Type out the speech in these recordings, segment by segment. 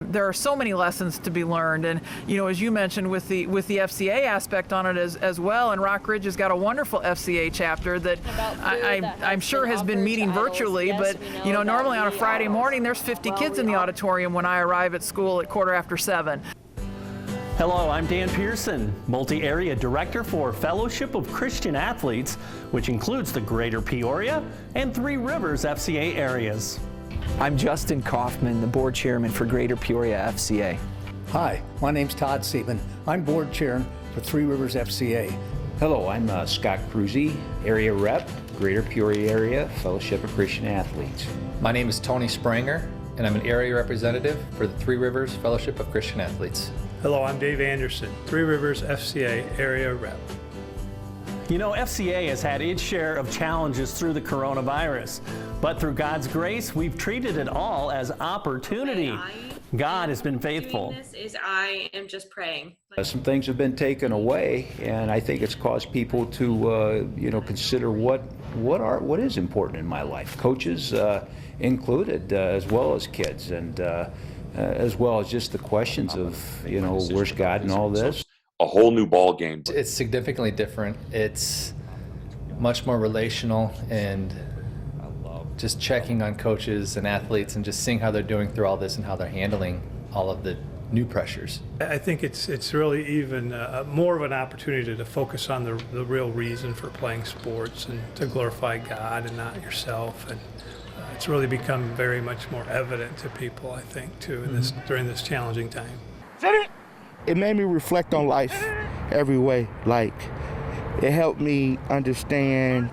There are so many lessons to be learned, and as you mentioned, with the FCA aspect on it as well. And Rock Ridge has got a wonderful FCA chapter that I'm sure has been meeting virtually. Yes, but normally on a Friday morning, there's 50 kids in the auditorium when I arrive at school at 7:15. Hello, I'm Dan Pearson, Multi-Area Director for Fellowship of Christian Athletes, which includes the Greater Peoria and Three Rivers FCA areas. I'm Justin Kaufman, the Board Chairman for Greater Peoria FCA. Hi, my name's Todd Seaman. I'm Board Chair for Three Rivers FCA. Hello, I'm Scott Cruzy, Area Rep, Greater Peoria Area, Fellowship of Christian Athletes. My name is Tony Spranger, and I'm an Area Representative for the Three Rivers Fellowship of Christian Athletes. Hello, I'm Dave Anderson, Three Rivers FCA Area Rep. FCA has had its share of challenges through the coronavirus, but through God's grace, we've treated it all as opportunity. God has been faithful. I am just praying. Some things have been taken away, and I think it's caused people to, consider what is important in my life. Coaches included, as well as kids, and as well as just the questions of, where's God in all this? A whole new ball game. It's significantly different. It's much more relational, and just checking on coaches and athletes and just seeing how they're doing through all this and how they're handling all of the new pressures. I think it's really even more of an opportunity to focus on the real reason for playing sports and to glorify God and not yourself. And it's really become very much more evident to people, I think, too, during this challenging time. It made me reflect on life every way. Like, it helped me understand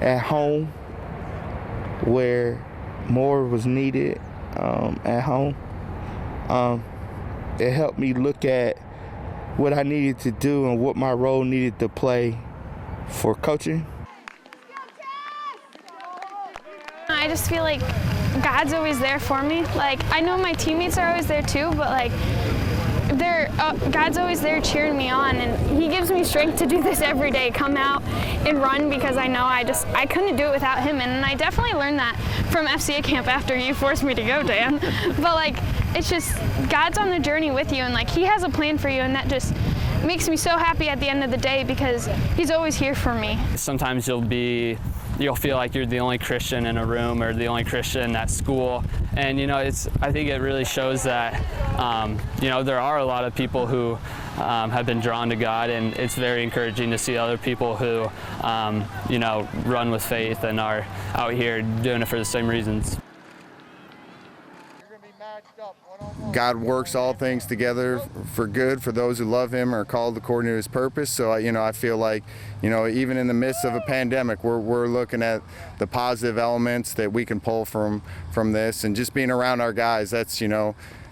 at home where more was needed at home. It helped me look at what I needed to do and what my role needed to play for coaching. I just feel like God's always there for me. Like, I know my teammates are always there too, but like, God's always there cheering me on, and He gives me strength to do this every day, come out and run, because I know I couldn't do it without Him. And I definitely learned that from FCA camp after you forced me to go, Dan. But like, it's just, God's on the journey with you, and like, He has a plan for you, and that just makes me so happy at the end of the day, because He's always here for me. Sometimes you'll feel like you're the only Christian in a room or the only Christian at school. And I think it really shows that there are a lot of people who have been drawn to God, and it's very encouraging to see other people who run with faith and are out here doing it for the same reasons. God works all things together for good for those who love Him or are called according to His purpose. So, I feel like, even in the midst of a pandemic, we're looking at the positive elements that we can pull from this, and just being around our guys. That's,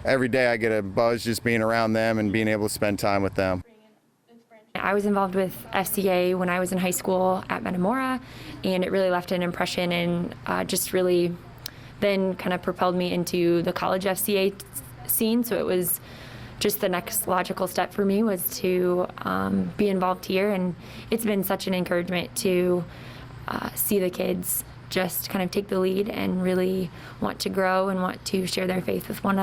every day I get a buzz just being around them and being able to spend time with them. I was involved with FCA when I was in high school at Metamora, and it really left an impression, and just really then kind of propelled me into the college FCA scene. So it was just the next logical step for me was to be involved here, and it's been such an encouragement to see the kids just kind of take the lead and really want to grow and want to share their faith with one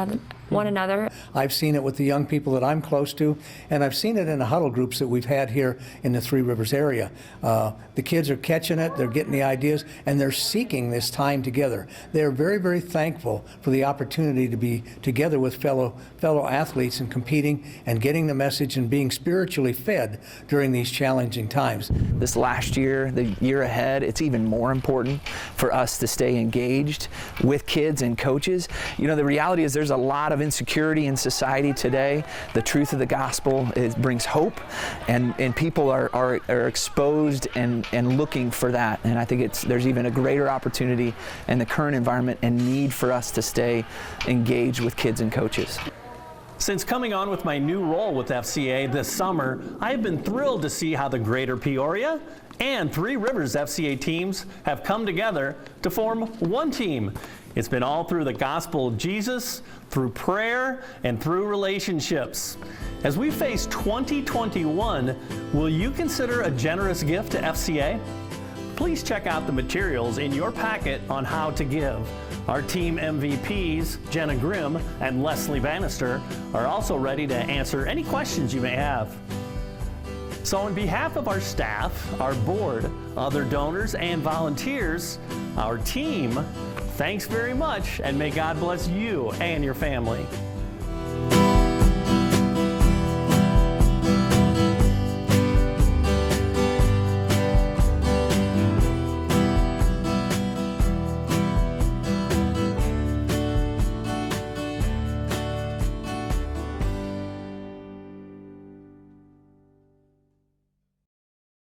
another. I've seen it with the young people that I'm close to, and I've seen it in the huddle groups that we've had here in the Three Rivers area. The kids are catching it, they're getting the ideas, and they're seeking this time together. They're very, very thankful for the opportunity to be together with fellow athletes and competing and getting the message and being spiritually fed during these challenging times. This last year, the year ahead, it's even more important for us to stay engaged with kids and coaches. The reality is there's a lot of insecurity in society today. The truth of the gospel brings hope, and people are exposed and looking for that. And I think there's even a greater opportunity in the current environment and need for us to stay engaged with kids and coaches. Since coming on with my new role with FCA this summer, I've been thrilled to see how the Greater Peoria and Three Rivers FCA teams have come together to form one team. It's been all through the gospel of Jesus, through prayer, and through relationships. As we face 2021, will you consider a generous gift to FCA? Please check out the materials in your packet on how to give. Our team MVPs, Jenna Grimm and Leslie Bannister, are also ready to answer any questions you may have. So on behalf of our staff, our board, other donors, and volunteers, our team, thanks very much, and may God bless you and your family.